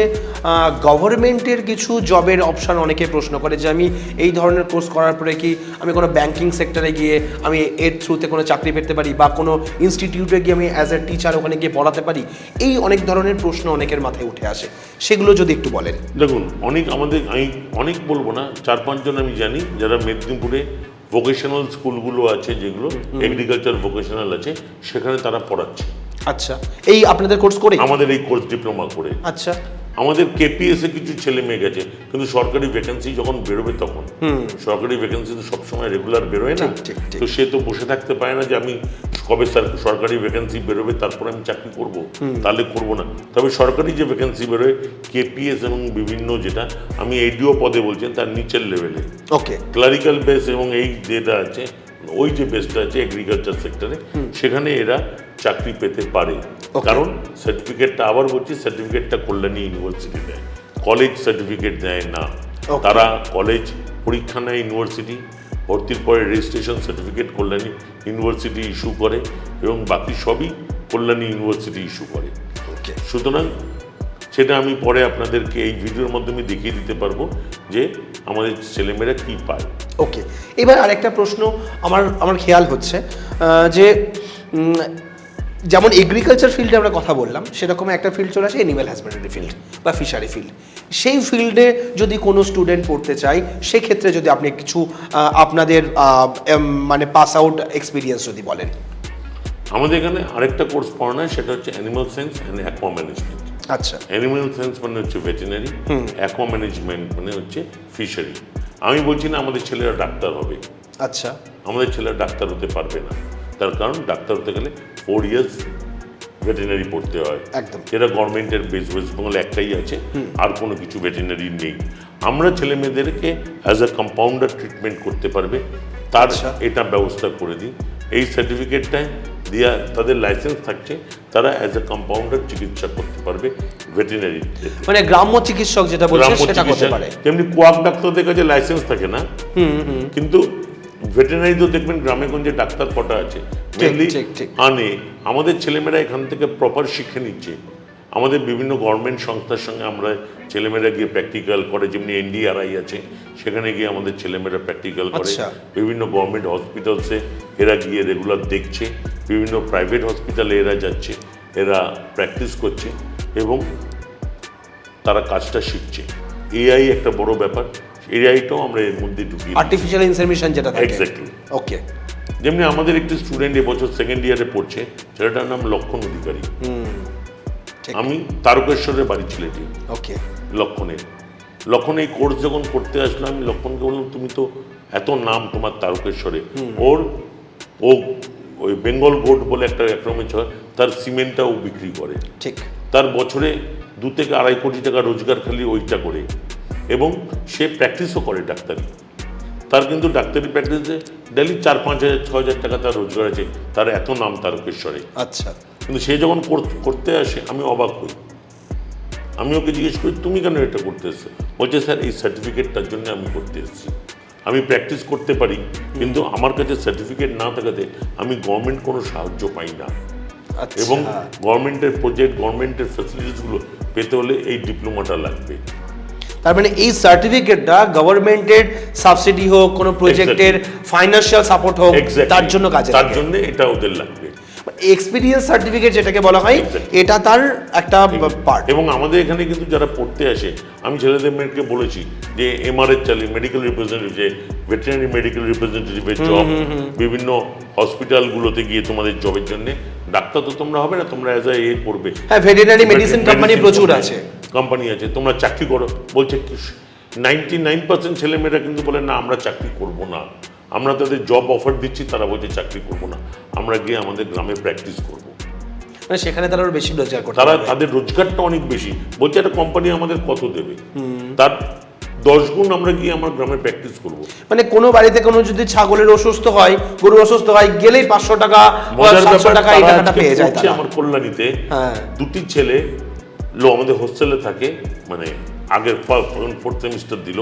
গভর্নমেন্টের কিছু জবের অপশান অনেকে প্রশ্ন করে যে আমি এই ধরনের কোর্স করার পরে কি আমি কোনো ব্যাংকিং সেক্টরে গিয়ে আমি এর থ্রুতে কোনো চাকরি পেতে পারি, বা কোনো ইনস্টিটিউটে গিয়ে আমি অ্যাজ এ টিচার ওখানে গিয়ে পড়াতে পারি? এই অনেক ধরনের প্রশ্ন অনেকের মাথায় উঠে আসে, সেগুলো যদি একটু বলেন। দেখুন, আমি অনেক বলবো না, 4-5 জন আমি জানি যারা মেদিনীপুরে ভোকেশনাল স্কুলগুলো আছে, যেগুলো এগ্রিকালচার ভোকেশনাল আছে, সেখানে তারা পড়াচ্ছে। আচ্ছা। এই আপনাদের কোর্স করে? আমাদের এই কোর্স ডিপ্লোমা করে। আচ্ছা। আমাদের কেপিএসে কিছু ছেলে মেয়ে গেছে, কিন্তু সরকারি ভ্যাকেন্সি যখন বেরোবে তখন, সরকারি ভ্যাকেন্সি তো সবসময় রেগুলার বেরোয় না, তো সে তো বসে থাকতে পারে না যে আমি কবে সরকারি ভ্যাকেন্সি বেরোবে তারপর আমি চাকরি করব, তাহলে করব না। তবে সরকারি যে ভ্যাকেন্সি বেরোয় কেপিএস এবং বিভিন্ন, যেটা আমি এডিও পদে বলছেন তার নিচের লেভেলে, ওকে, ক্লারিক্যাল বেস এবং এই যেটা আছে, ওই যে বেসটা আছে এগ্রিকালচার সেক্টরে, সেখানে এরা চাকরি পেতে পারে। কারণ সার্টিফিকেটটা, আবার বলছি, সার্টিফিকেটটা কল্যাণী ইউনিভার্সিটি দেয়, কলেজ সার্টিফিকেট দেয় না। তারা কলেজ পরীক্ষা নেয় ইউনিভার্সিটি, ভর্তির পরে registration certificate Kalyani university issue করে, এবং বাকি সবই কল্যাণী ইউনিভার্সিটি ইস্যু করে। সুতরাং সেটা আমি পরে আপনাদেরকে এই ভিডিওর মাধ্যমে দেখিয়ে দিতে পারবো যে আমাদের ছেলেমেয়েরা কী পায়। ওকে। এবার আরেকটা প্রশ্ন আমার খেয়াল হচ্ছে যে যেমন এগ্রিকালচার ফিল্ডে আমরা কথা বললাম, সেরকম একটা ফিল্ড চলে আসে অ্যানিম্যাল হাজবেন্ডারি ফিল্ড বা ফিশারি ফিল্ড। সেই ফিল্ডে যদি কোনো স্টুডেন্ট পড়তে চায়, সেক্ষেত্রে যদি আপনি কিছু আপনাদের মানে পাস আউট এক্সপিরিয়েন্স যদি বলেন। আমাদের এখানে আরেকটা কোর্স পড়ানো হয়, সেটা হচ্ছে animal science and aqua management. আচ্ছা। অ্যানিমাল সায়েন্স মানে হচ্ছে ভেটেরিনারি, অ্যাকোয়া ম্যানেজমেন্ট মানে হচ্ছে ফিশারি। আমি বলছি না আমাদের ছেলেরা ডাক্তার হবে, আচ্ছা, আমাদের ছেলেরা ডাক্তার হতে পারবে না। তার কারণ ডাক্তার হতে গেলে 4 ইয়ার্স ভেটেরিনারি পড়তে হয়, একদম। যেটা গভর্নমেন্টের ওয়েস্ট বেঙ্গলে একটাই আছে, আর কোনো কিছু ভেটেরিনারি নেই। আমরা ছেলে মেয়েদেরকে অ্যাজ আ কম্পাউন্ডার ট্রিটমেন্ট করতে পারবে, তার এটা ব্যবস্থা করে দিই। এই সার্টিফিকেটটায় দিয়া তাদের লাইসেন্স থাকছে, তারা অ্যাজ এ কম্পাউন্ডার চিকিৎসা করতে পারবে ভেটেরিনারি, মানে গ্রাম্য চিকিৎসক যেটা বলছেন সেটা করতে পারে। তেমনি কোয়াক ডাক্তারদের কাছে লাইসেন্স থাকে না, কিন্তু ভেটেরিনারি তো দেখবেন গ্রামে গঞ্জে ডাক্তার কটা আছে, মেনলি আনে। আমাদের ছেলেমেয়েরা এখান থেকে প্রপার শিখে নিচ্ছে। আমাদের বিভিন্ন গভর্নমেন্ট সংস্থার সঙ্গে আমরা ছেলেমেয়েরা গিয়ে প্র্যাকটিক্যাল করে, যেমনি এনডিআরআই আছে, সেখানে গিয়ে আমাদের ছেলেমেয়েরা প্র্যাকটিক্যাল করে। বিভিন্ন গভর্নমেন্ট হসপিটালসে এরা গিয়ে রেগুলার দেখছে, বিভিন্ন প্রাইভেট হসপিটালে এরা যাচ্ছে, এরা প্র্যাকটিস করছে এবং তারা কাজটা শিখছে। এআই একটা বড় ব্যাপার, এআইটাও আমরা এর মধ্যে ঢুকি, আর্টিফিশিয়াল ইনসেমিনেশন যেটা থাকে। এক্স্যাক্টলি। ওকে। যেমনি আমাদের একটি স্টুডেন্ট এবছর 2nd ইয়ারে পড়ছে, ছেলেটার নাম লক্ষণ অধিকারী। আমি তারকেশ্বরের বাড়ির ছেলেটি। ওকে। লক্ষণ এই কোর্স যখন করতে আসলাম, আমি লক্ষণকে বললাম তুমি তো এত নাম তোমার তারকেশ্বরে, ও ওই বেঙ্গল গোট বলে একটা একরকমের হয়, তার সিমেন্টটাও বিক্রি করে। ঠিক। তার বছরে 2 থেকে 2.5 কোটি টাকা রোজগার খালি ওইটা করে, এবং সে প্র্যাকটিসও করে ডাক্তারি। তার কিন্তু ডাক্তারি প্র্যাকটিসে ডেলি 4-5 হাজার 6 হাজার টাকা তার রোজগার আছে, তার এত নাম তারকেশ্বরে। আচ্ছা। কিন্তু সে যখন করতে আসে আমি অবাক হই, আমি ওকে জিজ্ঞেস করি তুমি কেন এটা করতে এসছো? বলছে স্যার এই সার্টিফিকেটটার জন্য আমি করতে এসেছি, আমি প্র্যাকটিস করতে পারি, কিন্তু আমার কাছে সার্টিফিকেট না থাকাতে আমি গভর্নমেন্ট কোনো সাহায্য পাই না, এবং গভর্নমেন্টের প্রজেক্ট, গভর্নমেন্টের ফ্যাসিলিটিসগুলো পেতে হলে এই ডিপ্লোমাটা লাগবে। তার মানে এই সার্টিফিকেটটা গভর্নমেন্টের সাবসিডি হোক, কোনো প্রজেক্টের ফাইন্যান্সিয়াল সাপোর্ট হোক, তার জন্য কাজে তার জন্য এটা ওদের লাগবে। এক্সপিরিয়েন্স সার্টিফিকেট যেটাকে বলা হয়, এটা তার একটা পার্ট। এবং আমাদের এখানে কিন্তু যারা পড়তে আসে, আমি ছেলেদের মেয়েকে বলেছি যে এমআরএর চালি মেডিকেল রিপ্রেজেন্টেটিভ, যে ভেটেরিনারি মেডিকেল রিপ্রেজেন্টেটিভের জব, বিভিন্ন হসপিটালগুলোতে গিয়ে তোমাদের জবের জন্য, ডাক্তার তো তোমরা হবে না, তোমরা অ্যাজ এ করবে। হ্যাঁ, ভেটেরিনারি মেডিসিন কোম্পানি প্রচুর আছে, কোম্পানি আছে, তোমরা চাকরি করো। বলছে 99% ছেলেমেয়েরা কিন্তু বলে না আমরা চাকরি করব না, আমরা তাদের জব অফার দিচ্ছি, তারা বলছে চাকরি করব না, আমরা গিয়ে আমাদের গ্রামে প্র্যাকটিস করব। মানে সেখানে তারা বেশি রোজগার করতে তারা পারবে। তাদের রোজগারটা অনেক বেশি। বলছে একটা কোম্পানি আমাদের কত দেবে, তার 10 গুণ আমরা গিয়ে আমার গ্রামে প্র্যাকটিস করব। মানে কোনো বাড়িতে কোনো যদি ছাগলের অসুস্থ হয়, গরু অসুস্থ হয়, গেলেই 500 টাকা, 700 টাকা এই টাকাটা পেয়ে যায় তারা। আমার কল্যাণীতে হ্যাঁ, দুটি ছেলে আমাদের হোস্টেলে থাকে, মানে আগের 4th সেমিস্টার দিল,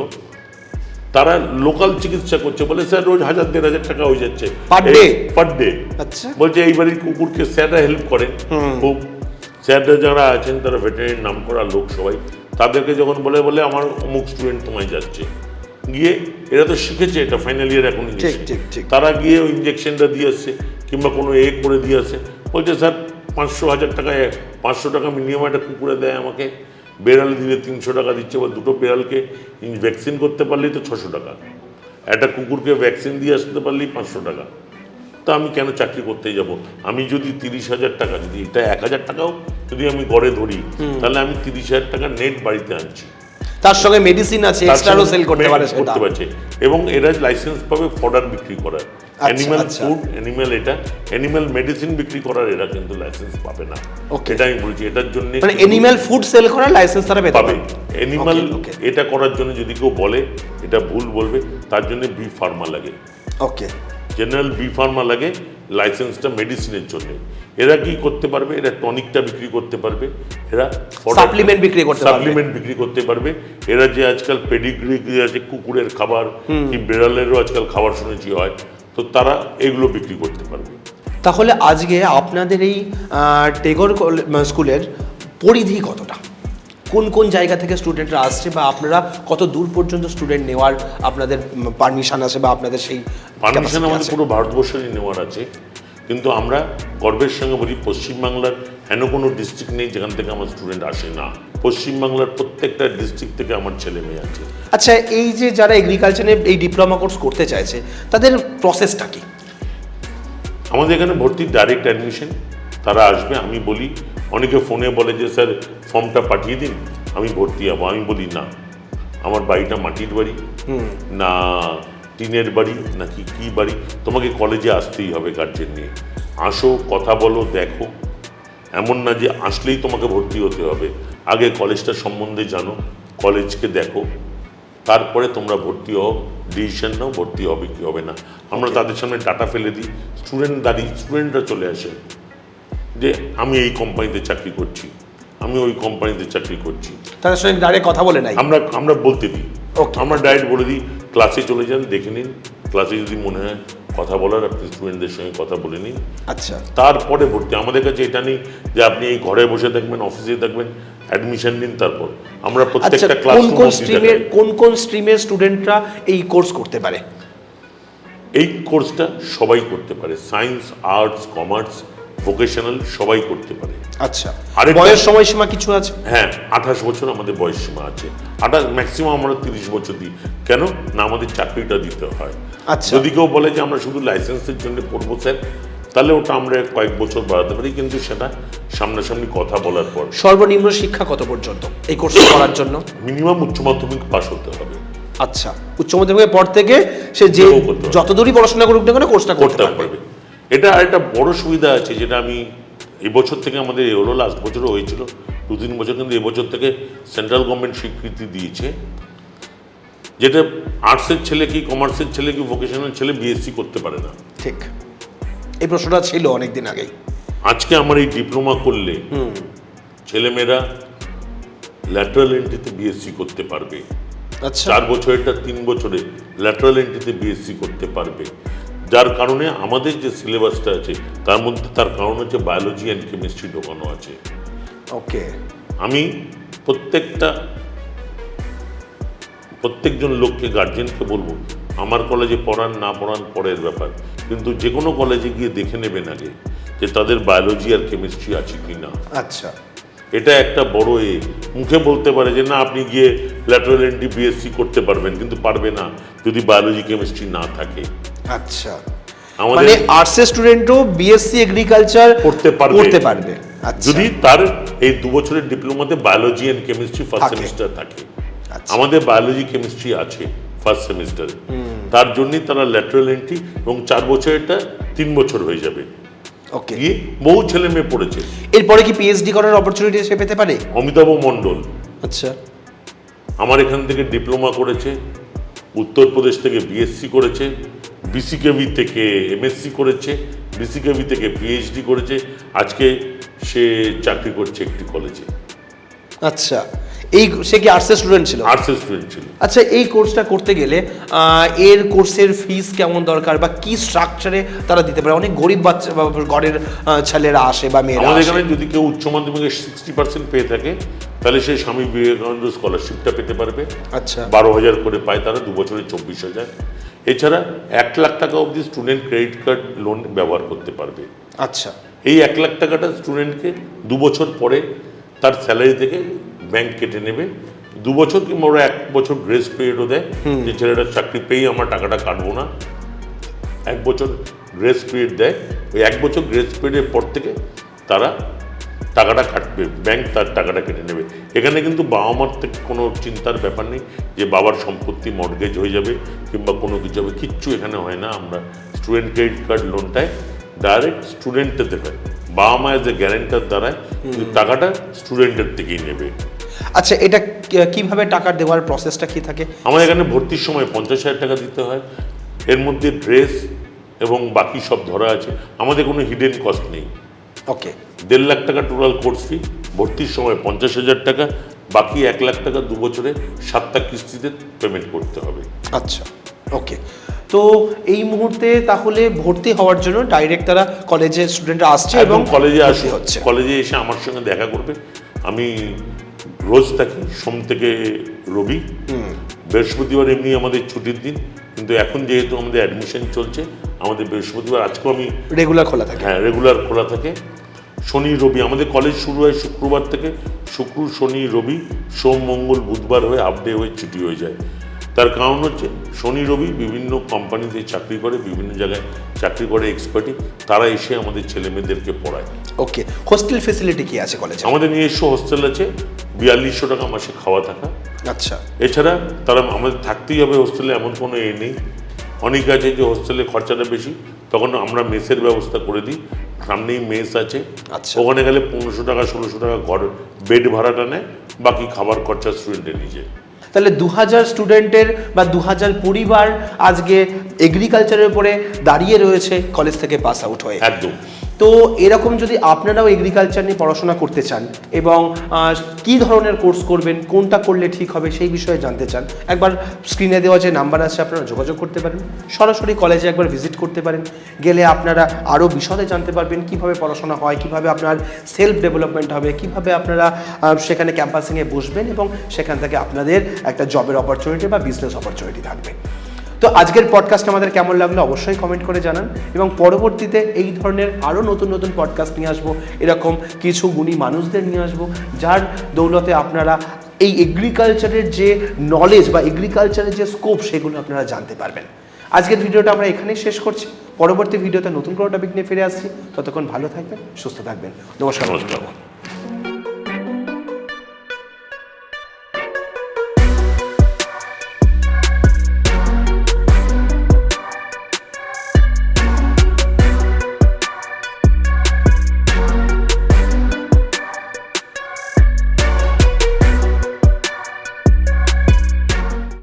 তারা লোকাল চিকিৎসা করছে, বলে স্যার রোজ 1000-1500 টাকা হয়ে যাচ্ছে পার ডে। আচ্ছা, বলছে এই বাড়ির কুকুরকে স্যাররা হেল্প করেন খুব, স্যাররা যারা আছেন তারা ভেটেরিনারি নাম করা লোক সবাই, তাদেরকে যখন বলে বলে আমার অমুক স্টুডেন্ট তোমায় যাচ্ছে, গিয়ে এরা তো শিখেছে, এটা ফাইনাল ইয়ার এখন, তারা গিয়ে ওই ইঞ্জেকশনটা দিয়ে আসছে কিংবা কোনো করে দিয়ে আসছে। বলছে স্যার 500-1000 টাকায় 500 টাকা মিনিমাম একটা কুকুরে দেয় আমাকে, বেড়াল দিলে 300 টাকা দিচ্ছে, বা দুটো বেড়ালকে ভ্যাকসিন করতে পারলেই তো 600 টাকা, একটা কুকুরকে ভ্যাকসিন দিয়ে আসতে পারলেই 500 টাকা। তা আমি কেন চাকরি করতে যাব? আমি যদি 30,000 টাকা, যদি এটা 1000 টাকাও যদি আমি গড়ে ধরি, তাহলে আমি 30,000 টাকা নেট বাড়িতে আনছি, তার সঙ্গে মেডিসিন আছে, এক্সট্রাও সেল করতে পারছে। এবং এরা লাইসেন্স পাবে ফডার বিক্রি করার, অ্যানিমাল ফুড, অ্যানিমাল মেডিসিন বিক্রি করার এরা কিন্তু লাইসেন্স পাবে না। এটা আমি বলছি, এটার জন্য মানে অ্যানিমাল ফুড সেল করার লাইসেন্স তারা পেতে পাবে। অ্যানিমাল এটা করার জন্য যদি কেউ বলে এটা ভুল বলবে, তার জন্য বি ফার্মা লাগে। ওকে, জেনারেল বি ফার্মা লাগে লাইসেন্সটা মেডিসিনের জন্য। এরা কি করতে পারবে? এরা টনিকটা বিক্রি করতে পারবে, এরা সাপ্লিমেন্ট বিক্রি করতে পারবে, এরা যে আজকাল পেডিগ্রি আছে কুকুরের খাবার, কি বিড়ালেরও আজকাল খাবার শুনেছি হয়, তো তারা এগুলো বিক্রি করতে পারবে। তাহলে আজকে আপনাদের এই টেগর স্কুলের পরিধি কতটা, কোন কোন জায়গা থেকে স্টুডেন্টরা আসছে, বা আপনারা কত দূর পর্যন্ত স্টুডেন্ট নেওয়ার আপনাদের পারমিশন আছে, বা আপনাদের সেই পারমিশন আমাদের পুরো ভারতবর্ষেরই নেওয়ার আছে, কিন্তু আমরা গর্বের সঙ্গে বলি পশ্চিমবাংলার এমন কোনো ডিস্ট্রিক্ট নেই যেখান থেকে আমার স্টুডেন্ট আসে না। পশ্চিমবাংলার প্রত্যেকটা ডিস্ট্রিক্ট থেকে আমার ছেলে মেয়ে আছে। আচ্ছা, এই যে যারা এগ্রিকালচারে এই ডিপ্লোমা কোর্স করতে চাইছে, তাদের প্রসেসটা কি? আমাদের এখানে ভর্তি ডাইরেক্ট অ্যাডমিশন, তারা আসবে। আমি বলি, অনেকে ফোনে বলে যে স্যার ফর্মটা পাঠিয়ে দিন আমি ভর্তি হবো। আমি বলি না, আমার বাড়িটা মাটির বাড়ি না টিনের বাড়ি নাকি কি বাড়ি, তোমাকে কলেজে আসতেই হবে গার্জেন নিয়ে। আসো, কথা বলো, দেখো, এমন না যে আসলেই তোমাকে ভর্তি হতে হবে। আগে কলেজটা সম্বন্ধে জানো, কলেজকে দেখো, তারপরে তোমরা ভর্তি হও, ডিসিশন নাও ভর্তি হবে কি হবে না। আমরা তাদের সামনে ডাটা ফেলে দিই, স্টুডেন্টরা চলে আসে যে আমি এই কোম্পানিতে চাকরি করছি, আমি ওই কোম্পানিতে চাকরি করছি, তাদের সঙ্গে ডাইরেক্ট কথা বলে নাই, আমরা বলতে দিই। আমরা ডাইরেক্ট বলে দিই ক্লাসে চলে যান, দেখে নিন, ক্লাসে যদি মনে হয় কথা বলার আপনি স্টুডেন্টদের সঙ্গে কথা বলে নিন। আচ্ছা, তারপরে ভর্তি। আমাদের কাছে এটা নেই যে আপনি এই ঘরে বসে থাকবেন, অফিসে থাকবেন, অ্যাডমিশন নিন তারপর। আমরা প্রত্যেকটা ক্লাস কোন কোন স্ট্রিমের স্টুডেন্টরা এই কোর্স করতে পারে? এই কোর্সটা সবাই করতে পারে, সায়েন্স, আর্টস, কমার্স, ভোকেশনাল সবাই করতে পারে। আচ্ছা, বয়স সময়সীমা কিছু আছে? হ্যাঁ, 28 বছর আমাদের বয়স সীমা আছে। ম্যাক্সিমাম আমরা 30 বছর দিই। কেন না, আমাদের চাকরিটা দিতে হয়। আচ্ছা, যদি কেউ বলে যে আমরা শুধু লাইসেন্সের জন্য করবো স্যার, তাহলে ওটা আমরা কয়েক বছর বাড়াতে পারি, কিন্তু সেটা সামনাসামনি কথা বলার পর। সর্বনিম্ন শিক্ষা কত পর্যন্ত এই কোর্স করার জন্য? মিনিমাম উচ্চ মাধ্যমিক পাস হতে হবে। আচ্ছা, উচ্চ মাধ্যমিকের পর থেকে সে যে যতদূরই পড়াশোনা করুক না কেন কোর্সটা করতে পারবে। এটা আরেকটা বড় সুবিধা আছে, যেটা আমি এবছর থেকে আমাদের হলো, লাস্ট বছরও হয়েছিল 2-3 বছর, কিন্তু এবছর থেকে সেন্ট্রাল গভর্নমেন্ট স্বীকৃতি দিয়েছে, যেটা আর্টসের ছেলে কি, কমার্সের ছেলে কি, ভোকেশনাল ছেলে বিএসসি করতে পারে না। ঠিক, এই প্রশ্নটা ছিল অনেকদিন আগেই। আজকে আমার এই ডিপ্লোমা করলে ছেলেমেয়েরা ল্যাটারাল এন্ট্রিতে বিএসসি করতে পারবে। আচ্ছা, 4 বছরেরটা 3 বছরে ল্যাটারাল এন্ট্রিতে বিএসসি করতে পারবে, যার কারণে আমাদের যে সিলেবাসটা আছে তার মধ্যে তার কারণ হচ্ছে বায়োলজি অ্যান্ড কেমিস্ট্রি ঢোকানো আছে। ওকে, আমি প্রত্যেকজন লোককে, গার্জেনকে বলবো, আমার কলেজে পড়ান না পড়ান পরের ব্যাপার, কিন্তু যে কোনো কলেজে গিয়ে দেখে নেবেন আগে যে তাদের বায়োলজি আর কেমিস্ট্রি আছে কি না। আচ্ছা, এটা একটা বড় মুখে বলতে পারে যে না আপনি গিয়ে ল্যাটারাল এন্ট্রি বিএসসি করতে পারবেন, কিন্তু পারবে না যদি বায়োলজি কেমিস্ট্রি না থাকে। আচ্ছা, আমাদের মানে আর্টসের স্টুডেন্টও বিএসসি এগ্রিকালচার করতে পারবে আচ্ছা, যদি তার এই 2 বছরের ডিপ্লোমাতে biology and chemistry first semester থাকে। আচ্ছা। আমাদের বায়োলজি কেমিস্ট্রি আছে ফার্স্ট সেমিস্টারে, তার জন্যই তারা ল্যাটারাল এন্ট্রি, এবং 4 বছরেরটা 3 বছর হয়ে যাবে। ওকে, গিয়ে বহু ছেলে মেয়ে পড়েছে। এরপরে কি পিএইচডি করার অপরচুনিটি সে পেতে পারে? অমিতাভ মণ্ডল আচ্ছা, আমার এখান থেকে ডিপ্লোমা করেছে, উত্তরপ্রদেশ থেকে বিএসসি করেছে, বিসিকেভি থেকে এমএসসি করেছে, বিসিকেভি থেকে পিএইচডি করেছে, আজকে সে চাকরি করছে একটি কলেজে। আচ্ছা, সে কি আর্টসের স্টুডেন্ট ছিল? আর্টসের স্টুডেন্ট ছিল। আচ্ছা, এই কোর্সটা করতে গেলে এর কোর্সের ফিস কেমন দরকার বা কি স্ট্রাকচারে তারা দিতে পারে? অনেক গরিব বাচ্চা বা ঘরের ছেলেরা আসে বা মেয়েরা আমাদের আসে। এখানে যদি কেউ উচ্চ মাধ্যমিকে 60% পেয়ে থাকে, তাহলে সে স্বামী বিবেকানন্দ স্কলারশিপটা পেতে পারবে। আচ্ছা, 12,000 করে পায় তারা, 2 বছরে 24,000। এছাড়া 1 লাখ টাকা অবধি স্টুডেন্ট ক্রেডিট কার্ড লোন ব্যবহার করতে পারবে। আচ্ছা, এই 1 লাখ টাকাটা স্টুডেন্টকে 2 বছর পরে তার স্যালারি থেকে ব্যাংক কেটে নেবে। 2 বছর কিংবা ওরা 1 বছর গ্রেস পিরিয়ডও দেয়, যে ছেলেটা চাকরি পেয়েই আমার টাকাটা কাটবো না, 1 বছর গ্রেস পিরিয়ড দেয়। ওই 1 বছর গ্রেস পিরিয়ডের পর থেকে তারা টাকাটা কাটবে, ব্যাংক তার টাকাটা কেটে নেবে। এখানে কিন্তু বাবা মার থেকে কোনো চিন্তার ব্যাপার নেই যে বাবার সম্পত্তি মর্টগেজ হয়ে যাবে কিংবা কোনো কিছু হবে, কিচ্ছু এখানে হয় না। আমরা স্টুডেন্ট ক্রেডিট কার্ড লোনটায় ডাইরেক্ট স্টুডেন্টে দেবে, বাবা মা এজ এ গ্যারেন্টার দ্বারায়, কিন্তু টাকাটা স্টুডেন্টের থেকেই নেবে। আচ্ছা, এটা কিভাবে টাকা দেওয়ার প্রসেসটা কি থাকে? আমাদের এখানে ভর্তির সময় 50,000 টাকা দিতে হয়, এর মধ্যে ড্রেস এবং বাকি সব ধরা আছে, আমাদের কোনো হিডেন কস্ট নেই। ওকে, 1.5 লাখ টাকা টোটাল কোর্স ফি, ভর্তির সময় 50,000 টাকা, বাকি 1 লাখ টাকা 2 বছরে 7টা কিস্তিতে পেমেন্ট করতে হবে। আচ্ছা, ওকে। তো এই মুহূর্তে তাহলে ভর্তি হওয়ার জন্য ডাইরেক্ট তারা কলেজের স্টুডেন্টরা আসছে এবং কলেজে ভর্তি হচ্ছে। কলেজে এসে আমার সঙ্গে দেখা করবে। আমি রোজ থাকি, সোম থেকে রবি, বৃহস্পতিবার এমনি আমাদের ছুটির দিন, কিন্তু এখন যেহেতু আমাদের অ্যাডমিশন চলছে, আমাদের বৃহস্পতিবার, আজকেও আমি রেগুলার খোলা থাকে। হ্যাঁ, রেগুলার খোলা থাকে। শনি রবি আমাদের কলেজ শুরু হয় শুক্রবার থেকে, শুক্র শনি রবি, সোম মঙ্গল বুধবার হয়ে হাফ ডে হয়ে ছুটি হয়ে যায়। তার কারণ হচ্ছে শনি রবি বিভিন্ন কোম্পানিতে চাকরি করে, বিভিন্ন জায়গায় চাকরি করে এক্সপার্টি, তারা এসে আমাদের ছেলে মেয়েদেরকে পড়ায়। ওকে, হোস্টেল ফেসিলিটি কি আছে কলেজে? আমাদের নিজস্ব হোস্টেল আছে, 4200 টাকা মাসে খাওয়া থাকা। আচ্ছা, এছাড়া তারা আমাদের থাকতেই হবে হোস্টেলে, এমন কোনো নেই। অনেকে আছে যে হোস্টেলে খরচাটা বেশি, তখন আমরা মেসের ব্যবস্থা করে দিই, সামনেই মেস আছে। আচ্ছা, ওখানে গেলে 1500 টাকা 1600 টাকা ঘর বেড ভাড়াটা নেয়, বাকি খাবার খরচা স্টুডেন্টের নিজে। তাহলে 2000 স্টুডেন্টের বা 2000 পরিবার আজকে এগ্রিকালচারের উপরে দাঁড়িয়ে রয়েছে কলেজ থেকে পাস আউট হয়ে। একদম। তো এরকম যদি আপনারাও এগ্রিকালচার নিয়ে পড়াশোনা করতে চান এবং কি ধরনের কোর্স করবেন, কোনটা করলে ঠিক হবে সেই বিষয়ে জানতে চান, একবার স্ক্রিনে দেওয়া যে নাম্বার আছে আপনারা যোগাযোগ করতে পারেন, সরাসরি কলেজে একবার ভিজিট করতে পারেন। গেলে আপনারা আরও বিশদে জানতে পারবেন কীভাবে পড়াশোনা হয়, কীভাবে আপনার সেলফ ডেভেলপমেন্ট হবে, কীভাবে আপনারা সেখানে ক্যাম্পাসিংয়ে বসবেন এবং সেখান থেকে আপনাদের একটা জবের অপরচুনিটি বা বিজনেস অপরচুনিটি থাকবে। তো আজকের পডকাস্ট আমাদের কেমন লাগলো অবশ্যই কমেন্ট করে জানান, এবং পরবর্তীতে এই ধরনের আরও নতুন নতুন পডকাস্ট নিয়ে আসবো, এরকম কিছু গুণী মানুষদের নিয়ে আসবো, যার দৌলতে আপনারা এই এগ্রিকালচারের যে নলেজ বা এগ্রিকালচারের যে স্কোপ সেগুলো আপনারা জানতে পারবেন। আজকের ভিডিওটা আমরা এখানেই শেষ করছি, পরবর্তী ভিডিওতে নতুন কোনো টপিক নিয়ে ফিরে আসছি। ততক্ষণ ভালো থাকবেন, সুস্থ থাকবেন। নমস্কার।